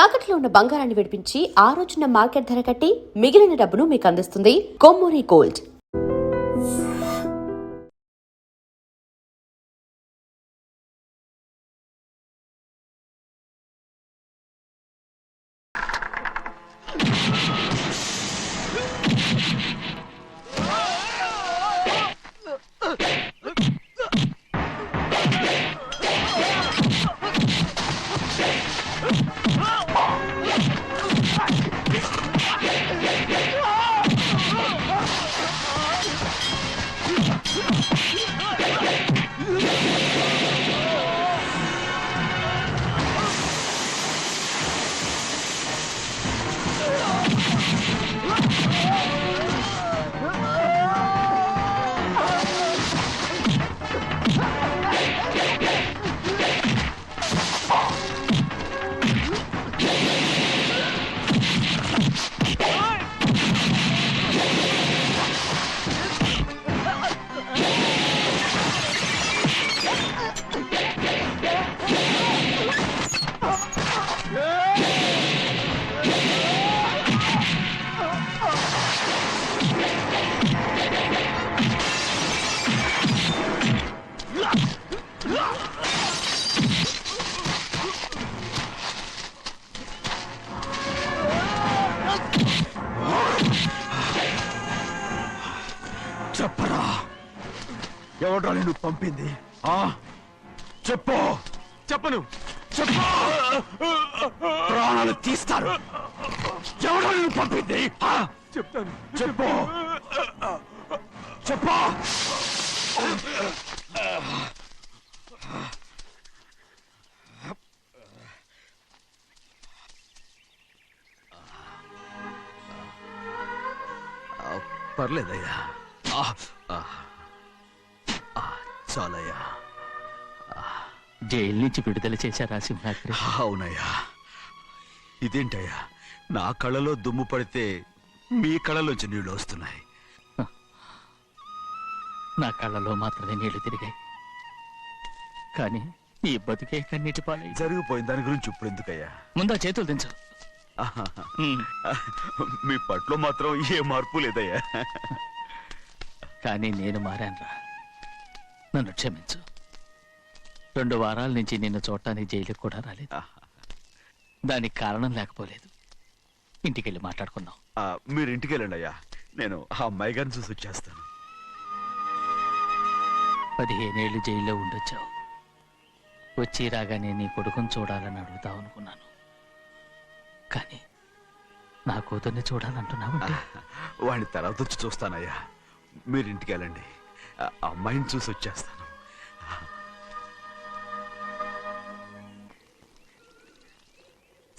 తాకట్లో ఉన్న బంగారాన్ని విడిపించి ఆ రోజున మార్కెట్ ధర కట్టి మిగిలిన డబ్బును మీకు అందిస్తుంది కొమ్మూరి గోల్డ్. చెప్పరా, ఎవడ్రా నిన్ను పంపింది? చెప్పు. చెప్పను. చెప్పు, ప్రాణాలు తీస్తారు. ఎవడ్రా నిన్ను పంపింది? చెప్తాను. చెప్పు. చెప్పు. పర్లేదయ్యా, చాలయ్యా. జైలు నుంచి విడుదల చేశారా సింహాద్రి? అవునయ్యా. ఇదేంటయ్యా, నా కళ్ళలో దుమ్ము పడితే మీ కళ్ళలోంచి నీళ్లు వస్తున్నాయి. నా కళ్ళలో మాత్రమే నీళ్లు తిరిగాయి, కానీ ఈ బతుకే కన్నీటి పాలై జరిగిపోయింది. దాని గురించి ఇప్పుడు ఎందుకయ్యా? ముందా చేతులు దించు. మీ పట్లో మాత్రం ఏ మార్పు లేదయ్యా. కానీ నేను మారానురా, నన్ను క్షమించు. 2 వారాల నుంచి నిన్ను చూడటానికి జైలుకి కూడా రాలేదు. దానికి కారణం లేకపోలేదు. ఇంటికెళ్ళి మాట్లాడుకుందాం. మీరు ఇంటికి వెళ్ళండి అయ్యా, నేను ఆ అమ్మాయి గారిని చూసి వచ్చేస్తాను. 15 ఏళ్ళు జైల్లో ఉండొచ్చావు. వచ్చి రాగానే నీ కొడుకుని చూడాలని అడుగుతావు అనుకున్నాను, కానీ నా కూతుర్ని చూడాలంటున్నావంటే వాడిని తర్వాత వచ్చి చూస్తానయ్యా. మీరు ఇంటికి వెళ్ళండి, అమ్మాయిని చూసి వచ్చేస్తాను.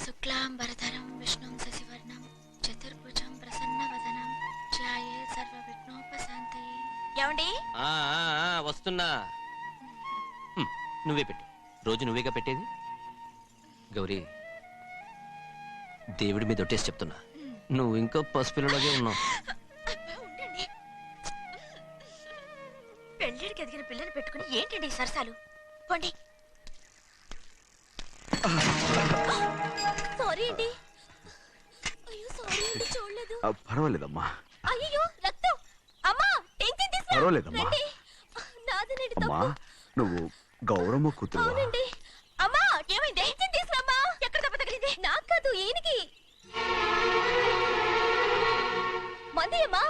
శుక్లాంబరధరం విష్ణుం శశివర్ణం చతుర్భుజం ప్రసన్నవదనం ధ్యాయే సర్వవిఘ్నోపశాంతయే. ఏమండి? వస్తున్నా. నువ్వే పెట్టు. రోజు నువ్వేగా పెట్టేది. గౌరీ, దేవుడి మీద ఒట్టేసి చెప్తున్నా, నువ్వు ఇంకా పసిపిల్లలాగే ఉన్నావు. పెళ్ళిడికి ఎదిగిన పిల్లని పెట్టుకుని ఏంటండి ఈ సరసాలు? పోండి. సారీ అండి. అయ్యో సారీ అండి, చూడలేదు. పర్వాలేదమ్మా. అయ్యో రక్తం. అమ్మా టెన్షన్ తీసుకో. పర్వాలేదమ్మా. నాదనండి అమ్మా, తప్పు. నువ్వు గౌరమ్మ కూతురు. అవునండి. అమ్మా ఏమైంది? టెన్షన్ తీసుకురామ్మా. ఎక్కడ దెబ్బ తగిలింది? నాకు కాదు, ఈయనకి. మంది అమ్మా.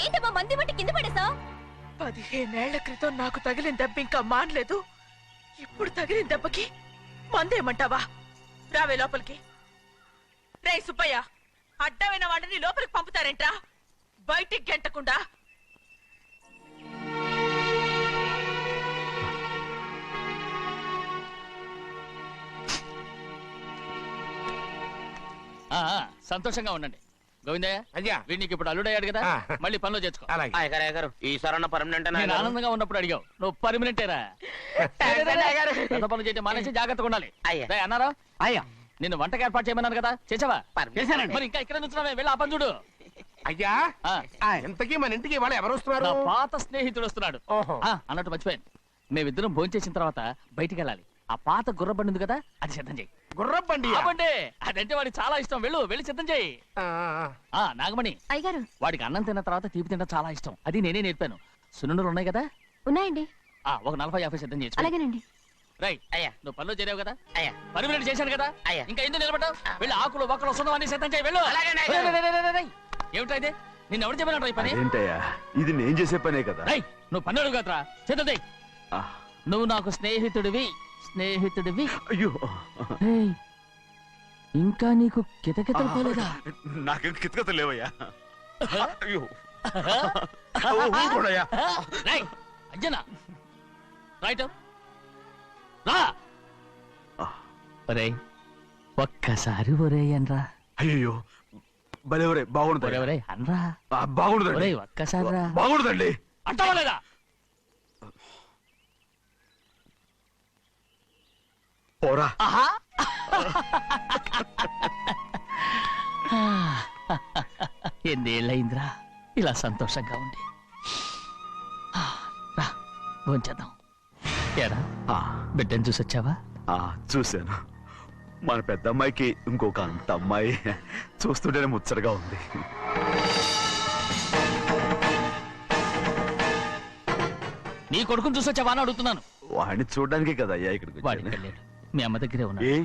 ఏంటమ్మా మంది బట్టి కింద పడేసా? 15 ఏళ్ల క్రితం నాకు తగిలిన దెబ్బ ఇంకా మానలేదు. ఇప్పుడు తగిలిన దెబ్బకి మందేమంటావా? రావే లోపలికి. రే సుబ్బయ్య, అడ్డమైన వాడిని లోపలికి పంపుతారేంట్రా? బయటికి గెంటకుండా. సంతోషంగా ఉండండి. గోవిందయ్య, అయ్యా, వీడికి ఇప్పుడు అల్లుడయ్యాడు కదా, మళ్ళీ పనిలో చేర్చుకో. ఈసారన్నా పర్మనెంట్. నేను ఆనందంగా ఉన్నప్పుడు అడిగావు, నువ్వు పర్మనెంటేరా. పెద్ద పనులు చేయడం మానేసి జాగ్రత్తగా ఉండాలి. అన్నారా? అయ్యా, నిన్ను వంటకి ఏర్పాటు చేయమన్నాను కదా, చేసావా? మరి ఇంకా ఇక్కడ నుంచున్నావే, వెళ్ళి ఆ పని చూడు. అయ్యా, ఇంతకీ మన ఇంటికి వాళ్ళు ఎవరు వస్తున్నారు? నా పాత స్నేహితుడు వస్తున్నాడు. అన్నట్టు మర్చిపోయాను, మేమిద్దరం భోంచేసిన తర్వాత బయటికి వెళ్ళాలి. ఆ పాత గుర్రబండి ఉంది కదా అది సిద్ధం చేయి. గుర్రబండి బండి అదంటే వాడికి చాలా ఇష్టం. వెళ్ళి సిద్ధం చేయి. నాగమణి, అయ్యగారు వాడికి అన్నం తిన్న తర్వాత తీపి తినడం చాలా ఇష్టం. అది నేనే నేర్పాను. సున్నుండలు ఉన్నాయి కదా, ఉన్నాయండి. ఒక 40-50 సిద్ధం చేసి అలాగేనండి. రై. అయ్యా. నువ్వు పనిలో చేరావు కదా, అయ్యా. పని మినిట్ చేశాను కదా, అయ్యా. ఇంకా ఎందుకు నిలబడ్డావు? వెళ్ళి ఆకులు ఒక్కలు వస్తుందో అన్ని సిద్ధం చేయి. వెళ్ళు. ఏమిటా ఇది? నిన్ను ఎవరు చెప్పినట్టు ఈ పని? ఏంటయ్యా ఇది నేను చేసే పనే కదా. రై, నువ్వు పని అడుగు కదరా, సిద్ధం చేయి. ఆ, నువ్వు నాకు స్నేహితుడివి. అయ్యో ఏయ్, ఇంకా నీకు కితకితలు పోలేదా? నాకేం కితకత లేవయ్యా. అయ్యో ఊరుకోడయ్యా. రై, అంజనా రైట్ రా. ఒరేయ్, ఒక్కసారి ఒరేయ్ అనరా. అయ్యో భలే ఒరే బాగుండదు. ఒరేయ్ అనరా. బాగుండదండి. ఒరేయ్ ఒక్కసారి రా. బాగుండదండి. అంటావా లేదా? పోరా. ఆహా. ఎన్నేళ్ళయిందిరా ఇలా సంతోషంగా ఉండి. రా, భోంచేద్దాం. ఏరా, ఆ, బిడ్డను చూసొచ్చావా? ఆ, చూశాను. మన పెద్ద అమ్మాయికి ఇంకొక అంత అమ్మాయి. చూస్తుంటేనే ముచ్చటగా ఉంది. నీ కొడుకుని చూసొచ్చావా అని అడుగుతున్నాను. వాడిని చూడడానికే కదా అయ్యా ఇక్కడికి వాడికి వచ్చాను. వెళ్ళాడు, మీ అమ్మ దగ్గరే ఉన్నాడు. ఏ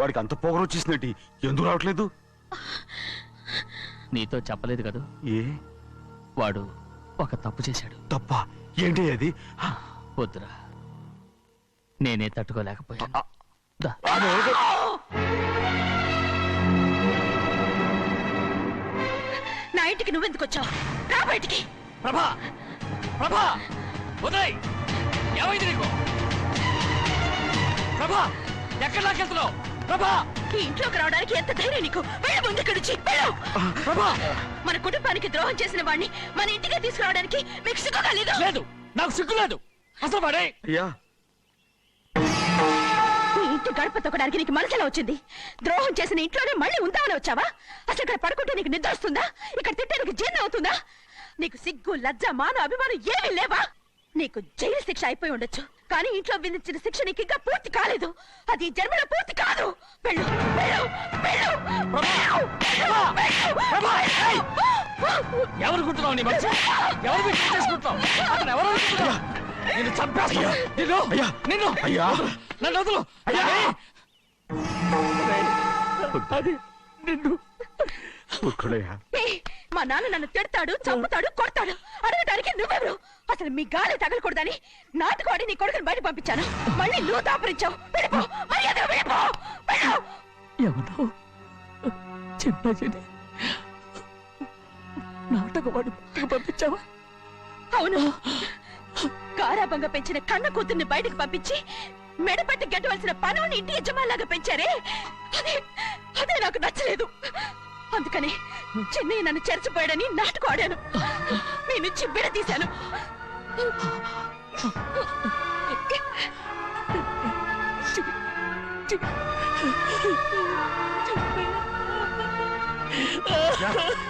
వాడికి అంత పొగరు వచ్చేసినట్టు ఎందుకు రావట్లేదు? నీతో చెప్పలేదు కదా, ఏ వాడు ఒక తప్పు చేశాడు. తప్ప ఏంటి అది? వద్దురా, నేనే తట్టుకోలేకపోయాను. దా. నా ఇంటికి నువ్వెందుకు వచ్చావు? రా బయటికి. ప్రభా, ప్రభా, ఉదయ్, ఏమైంది నీకు? ప్రభా, ఎక్కడ లాకెళ్తున్నావు? ప్రభా, ఈ ఇంట్లోకి రావడానికి ఎంత ధైర్యం నీకు? వెళ్ళు ముందు ఇక్కడి నుంచి, వెళ్ళు. ప్రభా. మన కుటుంబానికి ద్రోహం చేసిన వాడిని మన ఇంటికి తీసుకురావడానికి మీకు సిగ్గుగా లేదు? లేదు, నాకు సిగ్గు లేదు అసలు. వాడే అయ్యా ఈ ఇంటి గడప తొక్కడానికి నీకు మనసులో వచ్చింది. ద్రోహం చేసిన ఇంట్లోనే మళ్ళీ ఉందామని వచ్చావా? అసలు ఇక్కడ పడుకుంటే నీకు నిద్ర వస్తుందా? ఇక్కడ తింటే నీకు జీర్ణం అవుతుందా? నీకు సిగ్గు, లజ్జ, మాన, అభిమానం ఏమీ లేవా? నీకు జైలు శిక్ష అయిపోయి ఉండొచ్చు, కానీ ఇంట్లో విధించిన శిక్ష నీకు ఇంకా పూర్తి కాలేదు. అది ఈ జన్మలో పూర్తి కాదు. వెళ్ళు, వెళ్ళు, వెళ్ళు, వెళ్ళు, వెళ్ళు, వెళ్ళు. ఎవరు కుట్టున్నావు? నీ మంచి ఎవరు పెట్టి చేసుకుంటున్నావు? అతను ఎవరు అనుకుంటున్నావు? నిన్ను చంపేస్తా. నిన్ను నిన్ను అయ్యా నన్ను వదులు. అయ్యా అది నిన్ను. ఊరుకోడయ్యా. ఏయ్, మా నాన్న నన్ను తిడతాడు, చంపుతాడు, కొడతాడు. అడగడానికి నువ్వెవరు? అసలు మీ గాలి తగలకూడదని నాటుకోడి నీ కొడుకుని బయట పంపించాను. మళ్ళీ నువ్వు దాపరించావు. వెళ్ళిపో, మర్యాదగా వెళ్ళిపో, వెళ్ళు. ఎవరు చిన్న నాటకవాడు పంపించావా? అవును, గారాబంగా పెంచిన కన్న కూతుర్ని బయటకు పంపించి మెడపట్టి గెట్టవలసిన పనుని ఇంటి యజమానిలాగా పెంచారే, అదే నాకు నచ్చలేదు. అందుకని చిన్నయ్య నన్ను చెరచిపోయాడని నాటకం ఆడాను. మీ నుంచి విడదీశాను.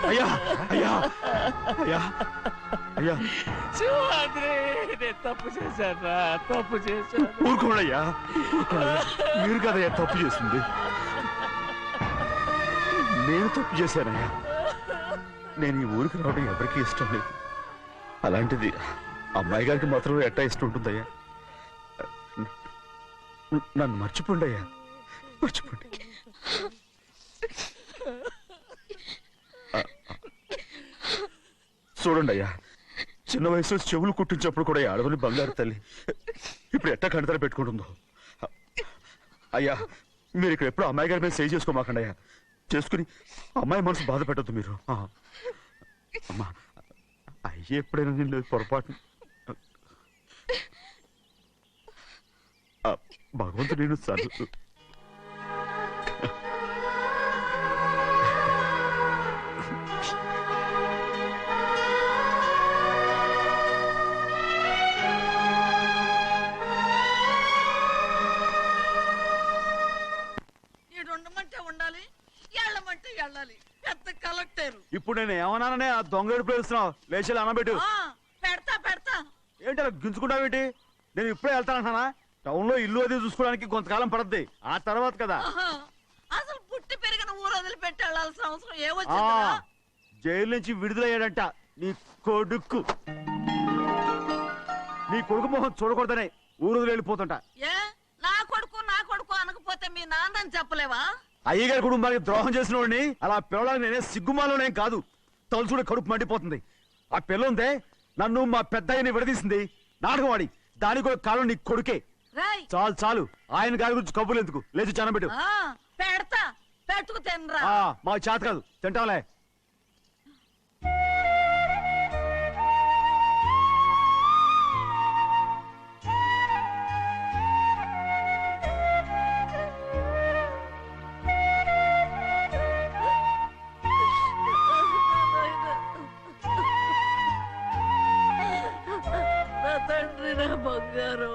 అయ్యా అయ్యా అయ్యా అయ్యా తప్పు చేశారా? తప్పు చేశాను. ఊరుకోడయ్యా. మీరు కదయ్యా తప్పు చేసింది. నేను తప్పు చేశానయ్యా. నేను ఈ ఊరికి రావడం ఎవరికి ఇష్టం లేదు. అలాంటిది అమ్మాయి గారికి మాత్రం ఎట్టా ఇష్టం ఉంటుందయ్యా. నన్ను మర్చిపోండి అయ్యా, మర్చిపోండి. చూడండి అయ్యా, చిన్న వయసులో చెవులు కుట్టించినప్పుడు కూడా ఆడవని బంగారు తల్లి ఇప్పుడు ఎట్టా కంటతల పెట్టుకుంటుందో. అయ్యా మీరు ఇక్కడ ఎప్పుడు అమ్మాయి గారి మీద సేవ్ చేసుకోమాకండి అయ్యా. చేసుకుని అమ్మాయి మనసు బాధ పెట్టద్దు మీరు. అమ్మా అయ్యే ఎప్పుడైనా నేను పొరపాటు భగవంతుడు నేను సర్దు. ఇప్పుడు నేను ఏమన్నాననే ఆ దొంగడు పిలుస్తున్నావు. లేచి అనబెట్టు. పెడతా పెడతా. ఏంటి అలా గించుకుంటావేంటి? నేను ఇప్పుడే వెళ్తానంటున్నానా? టౌన్ లో ఇల్లు అది చూసుకోవడానికి కొంతకాలం పడద్ది, ఆ తర్వాత కదా. అసలు పుట్టి పెరిగిన ఊరు వదిలిపెట్టి వెళ్ళాల్సిన అవసరం ఆ ఏమొచ్చిందిరా? జైలు నుంచి విడుదలయ్యాడంట నీ కొడుకు. నీ కొడుకు మొహం చూడకూడదనే ఊరు వదిలి వెళ్ళిపోతుంట. ఏ నా కొడుకు అనకపోతే మీ నాన్నని చెప్పలేవా? అయ్యగారి కుటుంబానికి ద్రోహం చేసిన వాడిని అలా పిల్లడానికి నేనే సిగ్గుమాలోనేం కాదు, తలుచుడే కడుపు మండిపోతుంది. ఆ పిల్ల ఉందే నన్ను మా పెద్దయ్యని విడదీసింది, నాటకం ఆడి, దానికి కూడా కాలం నీ కొడుకే. రాయ్ చాలు చాలు, ఆయన గారి గురించి కబుర్లు ఎందుకు, లేచి చానం పెట్టు. పెడతా, పెట్టుకు తినరా. మాకు చేత కాదు, తింటాంలే. నా తండ్రి, నా బంగారు,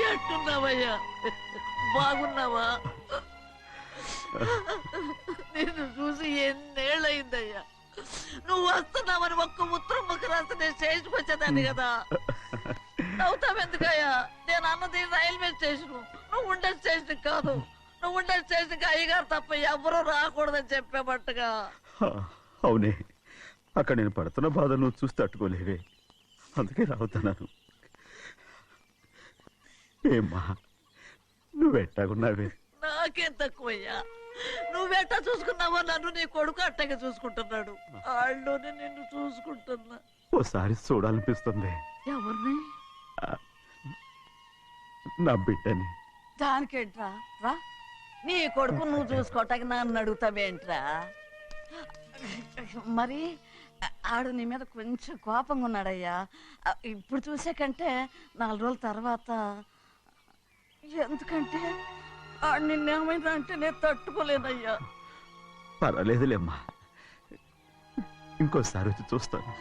ఎట్టున్నావయ్యా? బాగున్నావా? నిన్ను చూసి ఎన్నేళ్ళయిందయ్యా. నువ్వు వస్తున్నావని ఒక్క ఉత్తరం ముక్క రాస్తే నేను స్టేషన్కి వచ్చేదాన్ని కదా. నవ్వుతావెందుకయ్యా? నేను అన్నది రైల్వే స్టేషన్, నువ్వు ఉండే స్టేషన్ కాదు. నువ్వు ఉండే స్టేషన్కి అయ్యగారు తప్ప ఎవరూ రాకూడదని చెప్పేమట్టుగా. అవునే, అక్కడ నేను పడుతున్న బాధ నువ్వు చూసి తట్టుకోలేవే, అందుకే రావుతున్నాను. ఏమ్మా నువ్వెట్టాగున్నావే? నాకేం తక్కువయ్యా, నువ్వెట్టా చూసుకున్నావో నన్ను నీ కొడుకు అట్టగా చూసుకుంటున్నాడు. వాళ్ళలోనే నిన్ను చూసుకుంటున్నా. ఓసారి చూడాలనిపిస్తుంది ఎవరిని? నా బిడ్డని. దానికేంట్రా? రా, నీ కొడుకు నువ్వు చూసుకోవటానికి నన్ను అడుగుతావేంట్రా? మరి ఆడు నీ మీద కొంచెం కోపంగా ఉన్నాడయ్యా. ఇప్పుడు చూసే కంటే 4 రోజుల తర్వాత. ఎందుకంటే ఆడు నిన్నేమైనా అంటే నేను తట్టుకోలేనయ్యా. పర్వాలేదులేమ్మా, ఇంకోసారి వచ్చి చూస్తాను.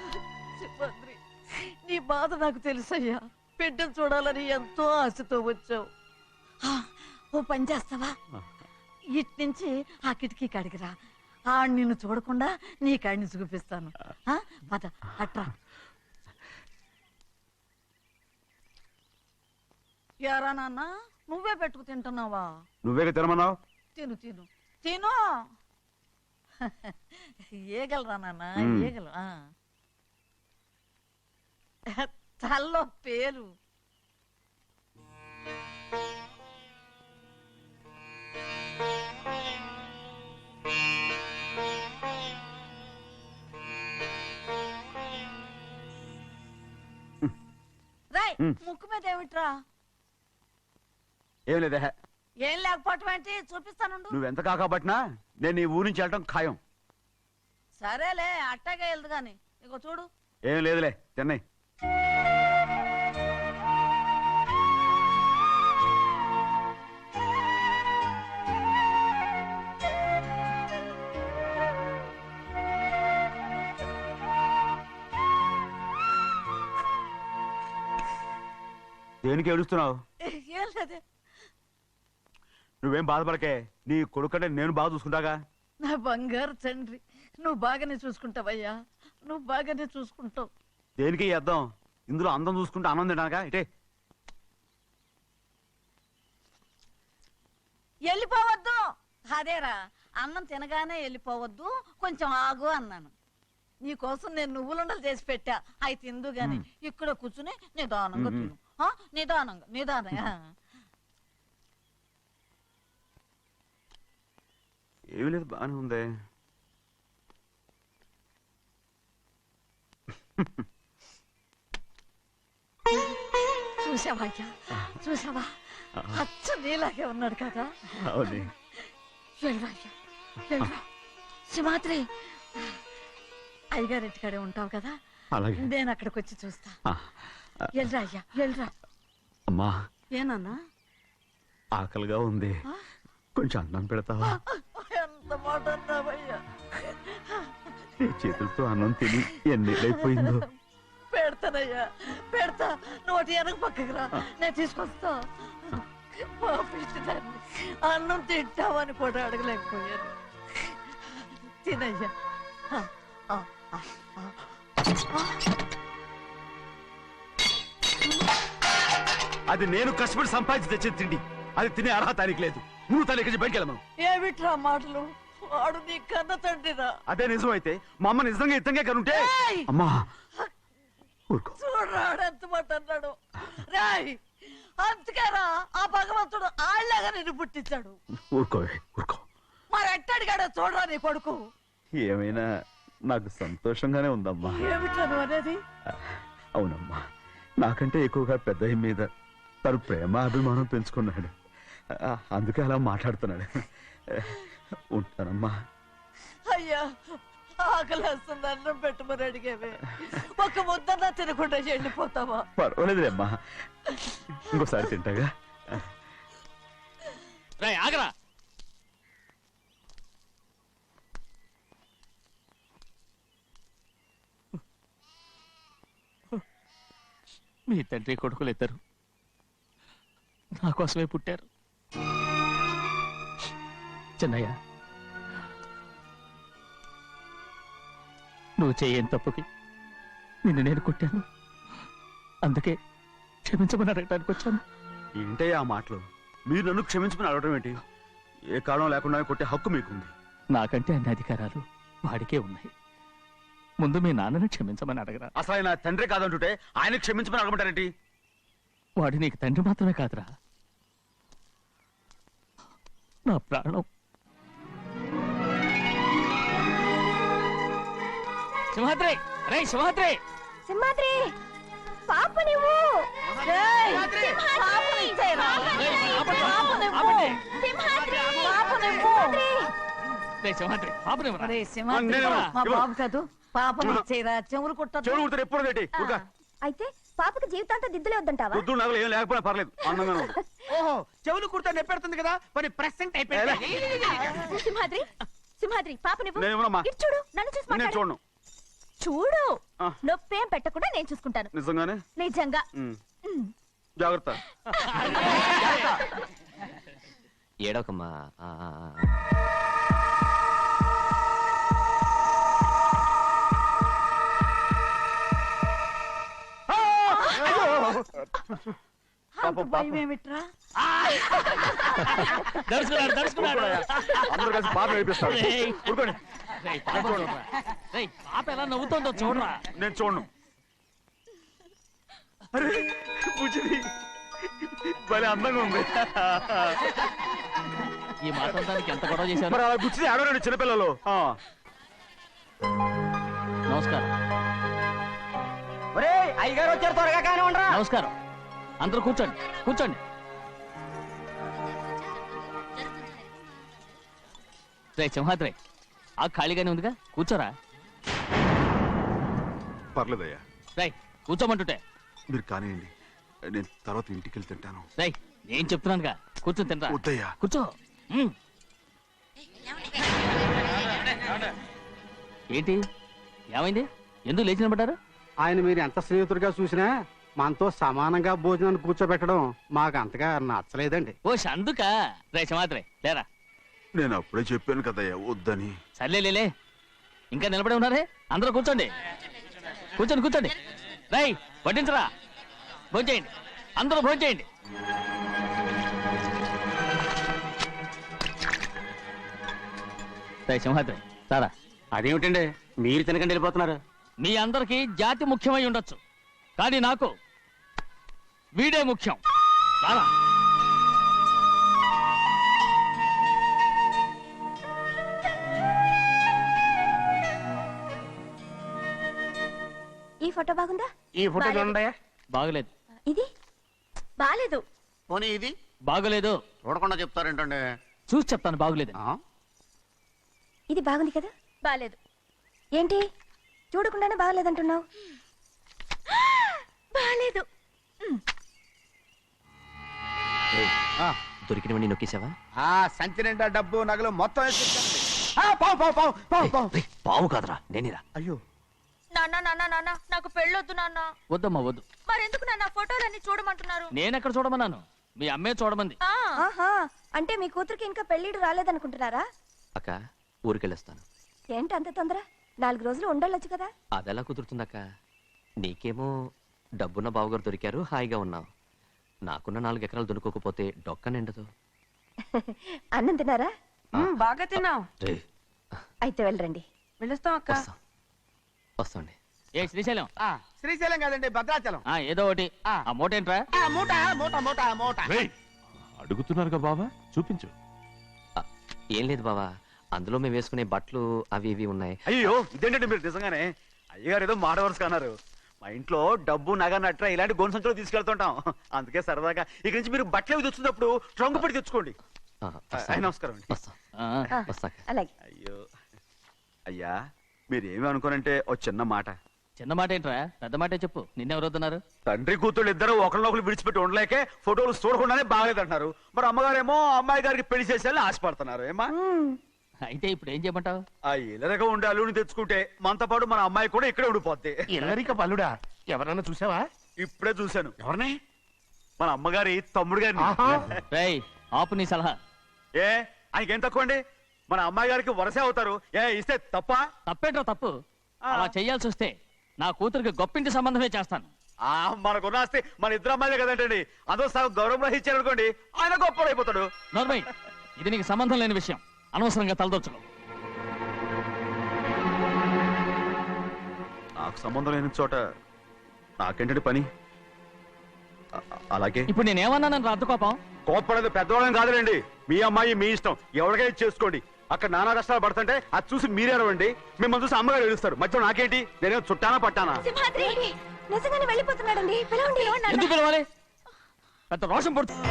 శివద్రి, నీ బాధ నాకు తెలుసయ్యా. బిడ్డను చూడాలని ఎంతో ఆశతో వచ్చావు. ఓ పని చేస్తావా? ఇటు నుంచి ఆ కిటికీ కాడికిరా, ఆడు నిన్ను చూడకుండా నీ కాడిని చూపిస్తాను. పద అట్రా. యారా నాన్న, నువ్వే పెట్టుకు తింటున్నావా? నువ్వే తినమన్నావు. తిను తిను తిను. ఏగలరా నాన్న, ఏగలు. తల్లో పేరు. రాయ్, ముక్కు మీద ఏమిట్రా? ఏం లేదే. ఏం లేకపోవటం ఏంటి? చూపిస్తానుండు. నువ్వెంత కాకబట్టినా నేను నీ ఊరి నుంచి వెళ్ళటం ఖాయం. సరేలే, అట్టాగే వెళ్దు గాని. ఇగో చూడు. ఏం లేదులే, తిన్నాయి. దేనికి ఏడుస్తున్నావు? ఏం లేదే. నువ్వేం బాధపడకే, నీ కొడుకంటే నేను బాగా చూసుకుంటాగా. నా బంగారు తండ్రి, నువ్వు బాగానే చూసుకుంటావయ్యా, నువ్వు బాగానే చూసుకుంటావు. దేనికి అర్థం? ఇందులో అందం చూసుకుంటే ఆనందం తినగా ఇటే. వెళ్ళిపోవద్దు. అదేరా, అన్నం తినగానే వెళ్ళిపోవద్దు, కొంచెం ఆగు అన్నాను. నీకోసం నేను నువ్వులుండలు చేసి పెట్టా, అవి తిందు గాని. ఇక్కడ కూర్చుని నిదానంగా తిను. నిదానంగా నిదానంగా. ఏమీ లేదు, బాగానే ఉంది. చూసావా అయ్యా, చూసావా? అచ్చ నీలాగే ఉన్నాడు కదా. అవునే. వెళ్ళరా అయ్యా, వెళ్ళరా. సింహాద్రి, అయ్యగారింటికాడే ఉంటావు కదా, అలాగే. నేను అక్కడికి వచ్చి చూస్తా. వెళ్ళరా అయ్యా, వెళ్ళరా. అమ్మా, ఏనన్నా? ఆకలిగా ఉంది, కొంచెం అన్నం పెడతావా? ఎంత మాట అన్నావయ్యా. నీ చేతులతో అన్నం తిని ఎన్నేళ్ళైపోయిందో. పెడతానయ్యా, పెడతా. నోటి వెనక పక్కకి రా, నేను తీసుకొస్తా. పాపిష్టిదాన్ని, అన్నం తింటావని కూడా అడగలేకపోయాను. తినయ్యా. అది నేను కష్టపడి సంపాదించి తెచ్చి తిండి. అది తినే అర్హత దానికి లేదు. నువ్వు తన ఇక్కడి బయటికి వెళ్ళమను. ఏమిట్రా మాటలు? వాడు నీ కన్న తండ్రిరా. అదే నిజం అయితే మా అమ్మ నిజంగా ఇద్దంగా కనుంటే అమ్మా ఊరుకో. చూడరాడు ఎంత మాట అన్నాడు. రాయ్ అందుకేరా ఆ భగవంతుడు ఆళ్ళగా నిన్ను పుట్టించాడు. ఊరుకోవే ఊరుకో. మరి ఎట్టడిగాడో చూడరా నీ కొడుకు. ఏమైనా నాకు సంతోషంగానే ఉందమ్మా. ఏమిట్రా నువ్వు అనేది? అవునమ్మా, నాకంటే ఎక్కువగా పెద్ద మీద తను ప్రేమ అభిమానం పెంచుకున్నాడు. అందుకే అలా మాట్లాడుతున్నాడు. ఉంటానమ్మా. అయ్యా ఆకలేస్తుంది, అన్నం పెట్టమని అడిగేవే. ఒక ముద్దన్నా తినకుండా వెళ్ళిపోతావా? పర్వాలేదులేమ్మా, ఇంకోసారి తింటాగా. రేయ్ ఆగరా. మీ తండ్రి కొడుకులు ఇద్దరు నా కోసమే పుట్టారు. చిన్నయ్య, నువ్వు చేయని తప్పుకి నిన్ను నేను కొట్టాను. అందుకే క్షమించమని అడగడానికి వచ్చాను. ఏంటే ఆ మాటలు? మీరు నన్ను క్షమించమని అడగడం ఏంటి? ఏ కారణం లేకుండా కొట్టే హక్కు మీకుంది. నాకంటే అన్ని అధికారాలు వాడికే ఉన్నాయి. ముందు మీ నాన్నని క్షమించమని అడగరా. అసలు ఆయన తండ్రి కాదంటుంటే ఆయన క్షమించమని అడగమంటారేంటి? వాడు నీకు తండ్రి మాత్రమే కాదురా, నా ప్రాణం. సింహాద్రి, రే సింహాద్రి. సింహాద్రి పాప నువ్వు ఏయ్, సింహాద్రి! పాపని ఇచ్చేయరా. రేయ్, ఆపండి, పాపనివ్వు. ఆపండి. సింహాద్రి పాపనివ్వు. రే సింహాద్రి, పాపనివ్వరా. ఒరే సింహాద్రి, నేను మా ఇవ్వను. బాబు కాదు, పాపని ఇచ్చేయరా. చెవులు కుట్టదు. చెవులు కుడితే ఎప్పుడు ఏంటి? ఊరుకా. అయితే పాపకి జీవితాంతం దిద్దులే వద్దంటావా? పొద్దు నగలు ఏం లేకపోయినా పర్లేదు, అందంగానే ఉంది. ఓహో, చెవులు కుర్తా నెప్పెడుతుంది కదా, మరి ప్రెసెంట్ అయిపోయింది. సింహాద్రి సింహాద్రి పాప నువ్వు నేను ఇవ్వనమ్మా. ఇటు చూడు, నన్ను చూసి నేను మాట్లాడు. చూడను. చూడు ఆ. నొప్పేం పెట్టకుండా నేను చూసుకుంటాను. నిజంగానే? నిజంగా. ఉమ్. ఉమ్. జాగ్రత్త. ఏడవకమ్మా. అంత భయం ఏమిట్రా? దర్శకున్నాడు, దర్శకున్నాడు. అందరూ కలిసి పాప నడిపిస్తారు. రేయ్. ఊరుకోండి. రేయ్, పాప చూడరా. రేయ్, పాప ఎలా నవ్వుతుందో చూడరా. నేను చూడను. అరే బుజ్జిది భలే అందంగా ఉంది. ఈ మాత్రం దానికి ఎంత గొడవ చేశారు. మరి అలా బుచ్చిది ఆడవాడు చిన్నపిల్లలు. నమస్కారం. అయ్యగారు వచ్చారు, త్వరగా కానీ ఉండరా. నమస్కారం. అందరూ కూర్చోండి, కూర్చోండి. రే సింహాద్రి, ఆ ఖాళీగానే ఉందిగా, కూర్చోరా. పర్లేదయ్యా, రై కూర్చోమంటుంటే. మీరు కానివ్వండి, నేను తర్వాత ఇంటికి వెళ్ళి తింటాను. రై నేను చెప్తున్నానుగా, కూర్చొని తింటా. వద్దయ్యా. కూర్చో. ఉమ్. ఏంటి ఏమైంది? ఎందుకు లేచి నిలబడ్డారు? ఆయన మీరు ఎంత స్నేహితుడిగా చూసినా మనతో సమానంగా భోజనాన్ని కూర్చోబెట్టడం మాకు అంతగా నచ్చలేదండి. ఓ అందుక. రే సింహాద్రి లేరా. నేను అప్పుడే చెప్పాను కదయ్యా వద్దని. సర్లే లే, ఇంకా నిలబడి ఉన్నారే. అందరూ కూర్చోండి, కూర్చోండి, కూర్చోండి. రై వడ్డించరా, భోంచేయండి, అందరూ భోంచేయండి. రై సింహాద్రి సారా. అదేమిటండి మీరు తినకండి వెళ్ళిపోతున్నారు? మీ అందరికీ జాతి ముఖ్యమై ఉండొచ్చు, కానీ నాకు వీడే ముఖ్యం. రారా. ఈ ఫోటో బాగుందా? ఈ ఫోటో చూడండి. బాగలేదు. ఇది బాలేదు. పోనీ ఇది బాగలేదు. చూడకుండా చెప్తారేంటండి? చూసి చెప్తాను బాగలేదు. ఇది బాగుంది కదా? బాలేదు. ఏంటి చూడకుండానే బాగలేదంటున్నావు? బాలేదు. దొరికినవన్నీ నొక్కేసావా? సంచి నిండా డబ్బు నగలు మొత్తం వేసేసుకోండి. పావు పావు పావు పావు పావు. రేయ్, పావు కాదురా, నేనేరా. అయ్యో, నాన్న నాన్న నాన్న నాకు పెళ్ళొద్దు నాన్న. వద్దమ్మా వద్దు. మరెందుకు నాన్న ఫోటోలన్నీ చూడమంటున్నారు? నేనెక్కడ చూడమన్నాను, మీ అమ్మే చూడమంది. ఆహా, అంటే మీ కూతురికి ఇంకా పెళ్ళిడు రాలేదనుకుంటున్నారా? అక్క ఊరికెళ్ళొస్తాను. ఏంటి అంత తొందర? 4 రోజులు ఉండొచ్చు కదా? అదెలా కుదురుతుందక్క? నీకేమో డబ్బున్న బావగారు దొరికారు, హాయిగా ఉన్నావు. నాకున్న 4 ఎకరాలు దున్నుకోకపోతే డొక్క నిండదు. అన్నం తిన్నారా? బాగా తిన్నావు. రే, అయితే వెళ్ళరండి. వెళ్ళొస్తాం అక్క. వస్తాండి. ఏ శ్రీశైలం శ్రీశైలం కాదండి, భద్రాచలం. ఏదో ఒకటి. ఆ మూట ఏంట్రా? మూట మూట మూట మూట. అడుగుతున్నారుగా బావా, చూపించు. ఆ, ఏం లేదు బావా, అందులో మేము వేసుకునే బట్టలు అవి ఇవి ఉన్నాయి. అయ్యో ఇదేంటంటే మీరు నిజంగానే అయ్యగారు ఏదో మాడవర్స్ కన్నారు. మా ఇంట్లో డబ్బు నగ నట్ర ఇలాంటి గోను సంచులు తీసుకెళ్తుంటాం. అందుకే సరదాగా ఇక నుంచి మీరు బట్టలు తెచ్చుకున్నప్పుడు ట్రంక్ పెట్టి తెచ్చుకోండి. ఆ, వస్తాను. నమస్కారం అండి. వస్తాం. ఆ, వస్తాక. అలాగే. అయ్యో అయ్యా, మీరేమి అనుకోనంటే ఓ చిన్న మాట. చిన్న మాట ఏంట్రా? పెద్ద మాటే చెప్పు. నిన్నెవరు వద్దన్నారు? తండ్రి కూతుళ్ళు ఇద్దరు ఒకరినొకరు విడిచిపెట్టి ఉండలేకే ఫోటోలు చూడకుండానే బాగలేదంటున్నారు. మరి అమ్మగారేమో అమ్మాయి గారికి పెళ్లి చేసేయాలని ఆశపడుతున్నారు. ఏమా అయితే ఇప్పుడు ఏం చేయమంటావు? ఆ ఇల్లరగా ఉండే అల్లుని తెచ్చుకుంటే మనతో పాటు మన అమ్మాయి కూడా ఇక్కడే ఉండిపోద్ది. ఇల్లరిక పల్లుడా? ఎవరన్నా చూసావా? ఇప్పుడే చూశాను. ఎవరిని? మన అమ్మగారి తమ్ముడు గారిని. రేయ్ ఆపు నీ సలహా. ఏ ఆయనకేం తక్కువ అండి? మన అమ్మాయి గారికి వరసే అవుతారు. ఏ ఇస్తే తప్ప? తప్పేంట్రా తప్పు? అలా చెయ్యాల్సి వస్తే నా కూతురికి గొప్పింటి సంబంధమే చేస్తాను. మనకున్న ఆస్తి మన ఇద్దరు అమ్మాయిలే కదంటండి. అదో సగం గౌరవం ఇచ్చారనుకోండి, ఆయన గొప్పడు అయిపోతాడు. నోర్మై, ఇది నీకు సంబంధం లేని విషయం. అనవసరంగా తలదొచ్చుకో. నాకు సంబంధం లేని చోట నాకేంటండి పని? అలాగే ఇప్పుడు నేనేమన్నానని రద్దు కోపం? కోప్పడేది పెద్దవాళ్ళని కాదులేండి. మీ అమ్మాయి మీ ఇష్టం, ఎవరికైనా చేసుకోండి. అక్కడ నానా కష్టాలు పడుతుంటే అది చూసి మీరేరవండి. మిమ్మల్ని చూసి అమ్మగారు ఏడుస్తారు. మధ్యలో నాకేంటి? నేనేం చుట్టానా పట్టానా? సింహాద్రి నిజంగానే వెళ్ళిపోతున్నాడండి. పిలవండి. ఎందుకు పిలవాలి? పెద్ద రోషం పడుతుంది.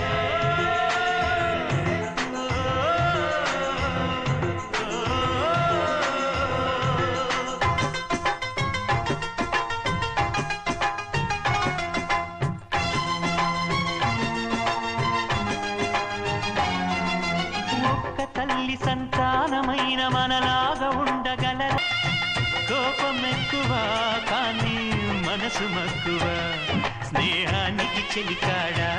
ఒక్క తల్లి సంతానమైన మనలాగా ఉండగలరా? కోపం ఎక్కువ కానీ మనసు మక్కువ. స్నేహానికి చెలికాడా,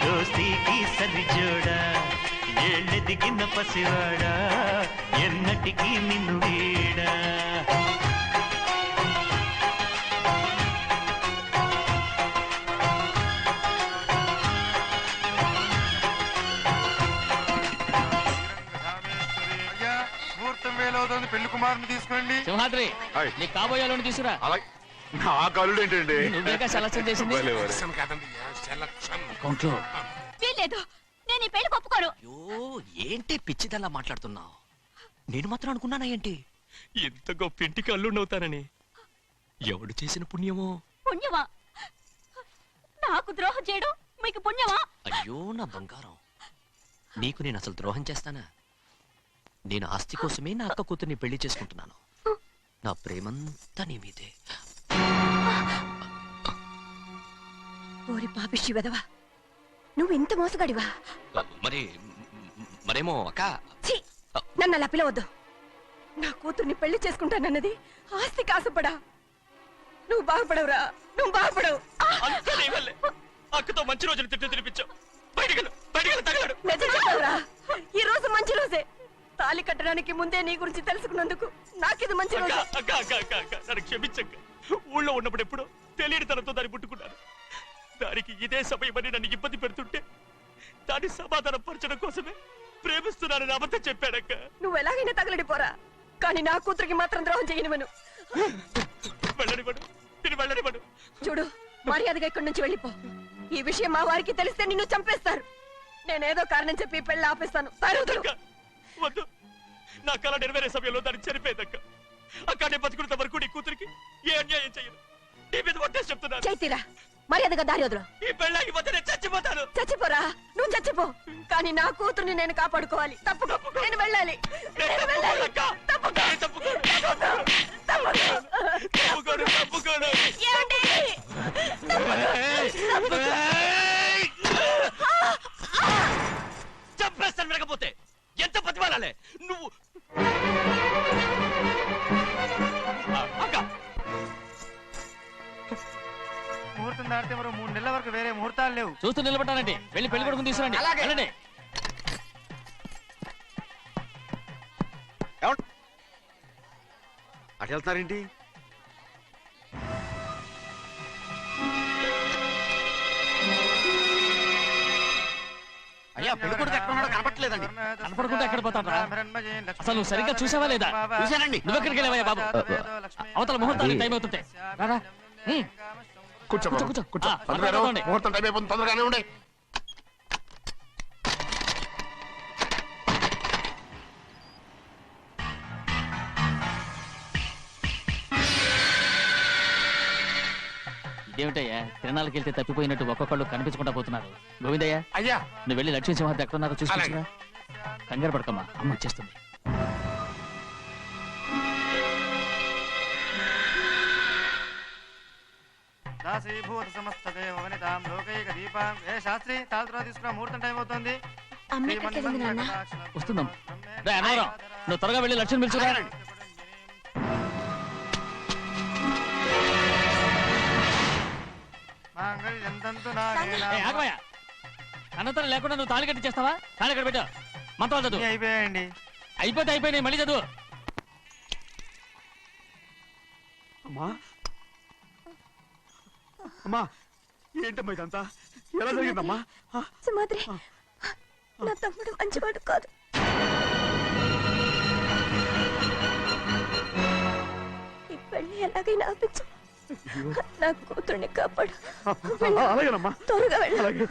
దోస్తీకి సరిజోడా. ఏళ్ళెదిగిన పసివాడా, ఎన్నటికీ నిన్ను వీడా. ముహూర్తం వేలవుతుంది, పెళ్లి కుమారుని తీసుకోండి. సింహాద్రి, హాయ్. నీ కాబోయేలోని తీసుకురా. నా కళ్ళు ఏంటండి? నువ్వేగా సెలక్షన్ చేసింది. అకౌంట్లో వీల్లేదు. నేను ఈ పెళ్లి ఒప్పుకోను. అయ్యో, ఏంటి పిచ్చిదల్లా మాట్లాడుతున్నావు? నేను మాత్రం అనుకున్నానా ఏంటి ఎంత గొప్ప ఇంటికి అల్లుండవుతానని? ఎవడు చేసిన పుణ్యమో? పుణ్యమా? నాకు ద్రోహం చేయడం మీకు పుణ్యమా? అయ్యో నా బంగారం, నీకు నేను అసలు ద్రోహం చేస్తానా? నేను ఆస్తి కోసమే నా అక్క కూతుర్ని పెళ్లి చేసుకుంటున్నాను. నా ప్రేమంతా నీ మీదే. ఓరి పాపిష్టి వెదవా, నువ్వు ఇంత మోసగాడివా? మరేమో అక్క. ఛీ, నన్ను అలా పిలవద్దు. నా కూతుర్ని పెళ్లి చేసుకుంటానన్నది ఆస్తి కాసపడా. నువ్వు బాగుపడవురా, నువ్వు బాగుపడవు. అక్కతో మంచి రోజులు తిట్టు తినిపించావు. నిజం చెప్పవురా, ఈ రోజు మంచి రోజే. తాళి కట్టడానికి ముందే నీ గురించి తెలుసుకున్నందుకు నాకిది మంచి రోజు. నన్ను క్షమించక్క. ఊళ్ళో ఉన్నప్పుడు ఎప్పుడు తెలియని తనతో దాన్ని పుట్టుకున్నాను. దానికి ఇదే సమయమని నన్ను ఇబ్బంది పెడుతుంటే దాన్ని సమాధానం పరచడం కోసమే ప్రేమిస్తున్నానని అబద్ధం చెప్పాడక్క. నువ్వు ఎలాగైనా తగలడిపోరా, కానీ నా కూతురికి మాత్రం ద్రోహం చేయనివను. వెళ్ళనివ్వడు, నేను వెళ్ళనివ్వడు. చూడు, మర్యాదగా ఇక్కడి నుంచి వెళ్ళిపో. ఈ విషయం మా వారికి తెలిస్తే నిన్ను చంపేస్తారు. నేనేదో కారణం చెప్పి పెళ్లి ఆపేస్తాను. అక్క, వద్దు. నా కళ నెరవేరే సమయంలో దాన్ని చనిపోయిందక్క. అక్క, నేను బతుకున్నంత వరకు నీ కూతురికి ఏ అన్యాయం చేయను. నీ మీద ఒట్టేసి చెప్తున్నాను. చైతీరా, మర్యాదగా దారి వదులు. ఈ పెళ్ళాగిపోతే నేను చచ్చిపోతాను. చచ్చిపోరా, నువ్వు చచ్చిపో. కానీ నా కూతుర్ని నేను కాపాడుకోవాలి. తప్పుకో, నేను వెళ్ళాలి. నేను వెళ్ళాలి. తప్పుకో. తప్పుకోను. ఏమండి? చంపేస్తాను. వినకపోతే ఎంత బతిమాలాలే నువ్వు? అక్క, ముహూర్తం దాటితే మరో 3 నెలల వరకు వేరే ముహూర్తాలు లేవు. చూస్తూ నిలబడ్డానంటే వెళ్ళి పెళ్లి కొడుకుని తీసుకురండి. వెళ్ళండి. అటు వెళ్తున్నారేంటి? అయ్యా పెళ్లి కొడుకు ఎక్కడ ఉన్నాడో కనపట్లేదండి. కనపడకుండా ఎక్కడ పోతాడ్రా? అసలు నువ్వు సరిగ్గా చూసావా లేదా? చూశానండి. నువ్వెక్కడికి వెళ్ళావయ్యా బాబు? అవతల ముహూర్తానికి టైం అవుతుంటే రారా. కూర్చో కూర్చో, కూర్చో. కూర్చో ఆ, మాట్లాడుకోండి. ముహూర్తం టైం అయిపోతుంది, తొందరగానే ఉండే. ఇదేమిటయ్యా తిరణాలకు వెళ్తే తప్పిపోయినట్టు ఒక్కొక్కళ్ళు కనిపించకుండా పోతున్నారు. గోవిందయ్య అయ్యా నువ్వు వెళ్ళి లక్ష్మీ సింహార్తి ఎక్కడున్నారో చూసుకుంటున్నా. కంగారు పడకమ్మా, అమ్మ వచ్చేస్తుంది. దాసీభూత సమస్త దేవవనితాం లోకైక దీపాం. ఏ శాస్త్రి తాళ తర్వాత తీసుకురా, ముహూర్తం టైం అవుతుంది. వస్తుందమ్మా. రా, అన్నవరం, నువ్వు త్వరగా వెళ్ళి లక్ష్మణ్ పిలుచురా. మాంగళ్యంతంతు నాగేన. ఆగమయ్యా, అనంతరం లేకుండా నువ్వు తాళి కట్టి చేస్తావా? తాళి కట్టి పెట్టు. మంత్రాలు చదువు. అయిపోయాయండి. అయిపోయినాయి, మళ్ళీ చదువు. అమ్మా అమ్మా, ఏంటమ్మా ఇదంతా? ఎలా జరిగిందమ్మా? సుమాద్రి, నా తమ్ముడు మంచివాడు కాదు. ఈ పెళ్లి ఎలాగైనా ఆపించు. నా కూతుర్ని కాపాడు. అలాగేనమ్మా, త్వరగా వెళ్ళు. అలాగే.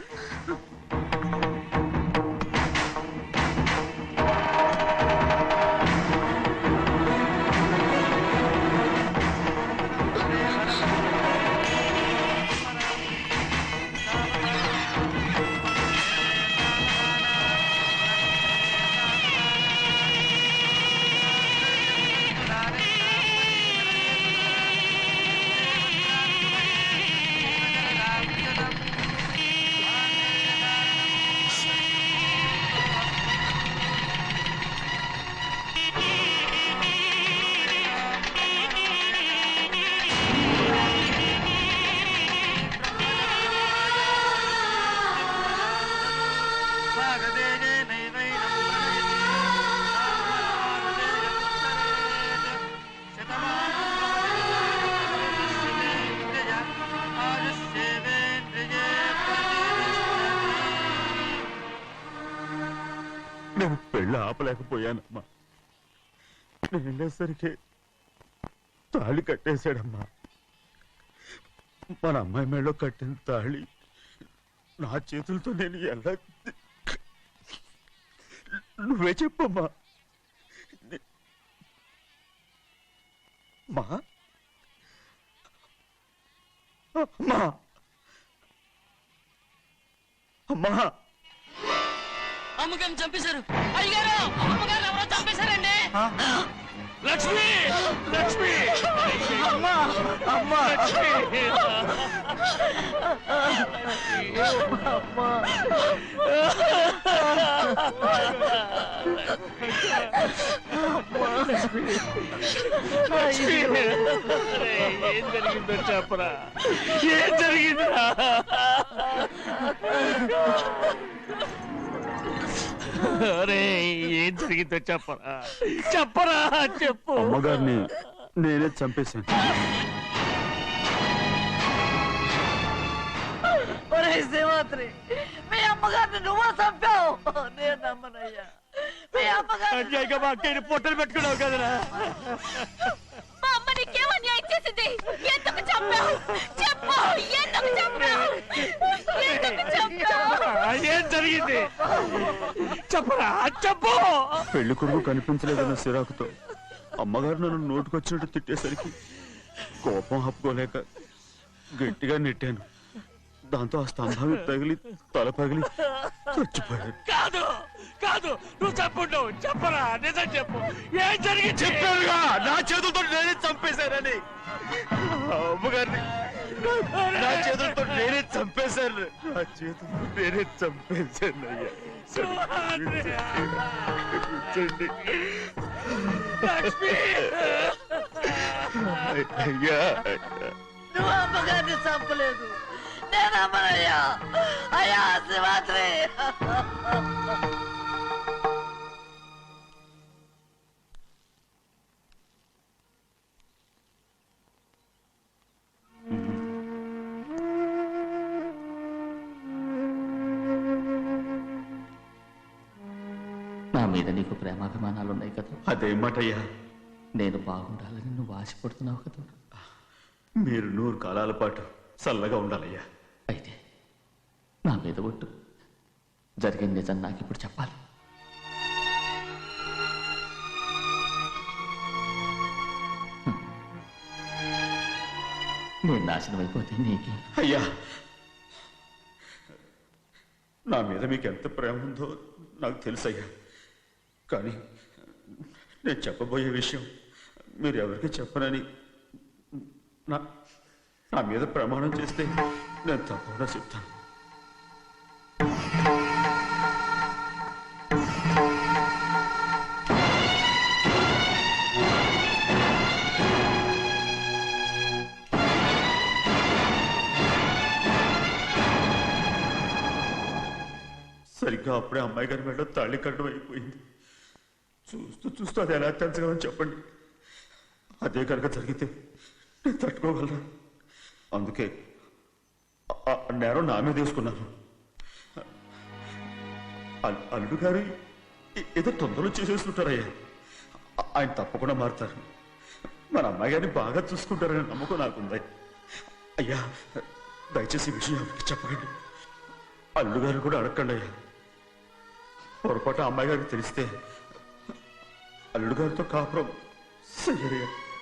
నేను పెళ్ళి ఆపలేకపోయానమ్మా. నేను వెళ్ళేసరికి తాళి కట్టేశాడమ్మా. మన అమ్మాయి మేడలో కట్టిన తాళి నా చేతులతో నేను ఎలా... నువ్వే చెప్పమ్మా. మా అమ్మా, అమ్మా, అమ్మగారిని చంపేశారు. అయ్యారు, అమ్మగారు ఎవరో చంపేశారండి. లక్ష్మి, లక్ష్మి, అమ్మా అమ్మా ఏం జరిగిందో చెప్పరా? ఏం జరిగిందిరా? ఏం జరిగిందో చెప్పరా? చెప్పరా, చెప్పు. అమ్మగారిని నేనే చంపేశాను. మీ అమ్మగారిని నువ్వు చంపావు. నేను నమ్మనయ్యా. మీ అమ్మగారు మా అక్కని పొట్టలు పెట్టుకున్నావు కదరా? మా అమ్మ నీకేం అన్యాయం చేసింది? ఎందుకు చంపావు? చెప్పు, ఎందుకు చంపావు? ఎందుకు చంపావు? ఏం జరిగింది చెప్పరా, చెప్పు. పెళ్లి కొడుకు కనిపించలేదన్న సిరాకుతో అమ్మగారు నన్ను నోటుకొచ్చినట్టు తిట్టేసరికి కోపం ఆపుకోలేక గట్టిగా నెట్టాను. దాంతో ఆ స్తంభాన్ని తగిలి తల పగిలి చచ్చిపోయాను. కాదు కాదు, నువ్వు చెప్పుండవు. చెప్పరా, నిజం చెప్పు. ఏం జరిగింది? చెప్పానుగా, నా చేతులతో నేనే చంపేశానని. అమ్మగారిని నా చేతులతో నేనే చంపేశాను. నా చేతులతో నేనే చంపేశాను. అయ్యా కూర్చోండి. అయ్యా నువ్వు అమ్మగారిని చంపలేదు. నేను అమ్మనయ్యా. అయ్యా శివాత్రి. మీద నీకు ప్రేమాభిమానాలు ఉన్నాయి కదా. అదేం మాట అయ్యా? నేను బాగుండాలని నువ్వు ఆశపడుతున్నావు కదా. మీరు 100 కాలాల పాటు చల్లగా ఉండాలయ్యా. అయితే నా మీద ఒట్టు, జరిగిన నిజం నాకు ఇప్పుడు చెప్పాలి. నేను నాశనం అయిపోతే నీకే. అయ్యా, నా మీద మీకు ఎంత ప్రేమ ఉందో నాకు తెలుసయ్యా. కానీ నేను చెప్పబోయే విషయం మీరు ఎవరికి చెప్పనని నా మీద ప్రమాణం చేస్తే నేను తప్పకుండా చెప్తాను. సరిగ్గా అప్పుడే అమ్మాయి గారి మెడలో తాళి కట్టడం అయిపోయింది. చూస్తూ చూస్తూ అది ఎలా తెంచగలని చెప్పండి. అదే కనుక జరిగితే నేను తట్టుకోగలరా? అందుకే ఆ నేరం నా మీద తీసుకున్నాను. అల్లుడు గారు ఏదో తొందరలో చేసేస్తుంటారయ్యా. ఆయన తప్పకుండా మారుతారు. మన అమ్మాయి గారిని బాగా చూసుకుంటారని నమ్మకం నాకుంది. అయ్యా, దయచేసి ఈ విషయం ఎవరికి చెప్పకండి. అల్లుడు గారు కూడా అడగండి అయ్యా. పొరపాటు అమ్మాయి గారికి తెలిస్తే అల్లుడు గారితో కాపురం సయ్యరయ్యా.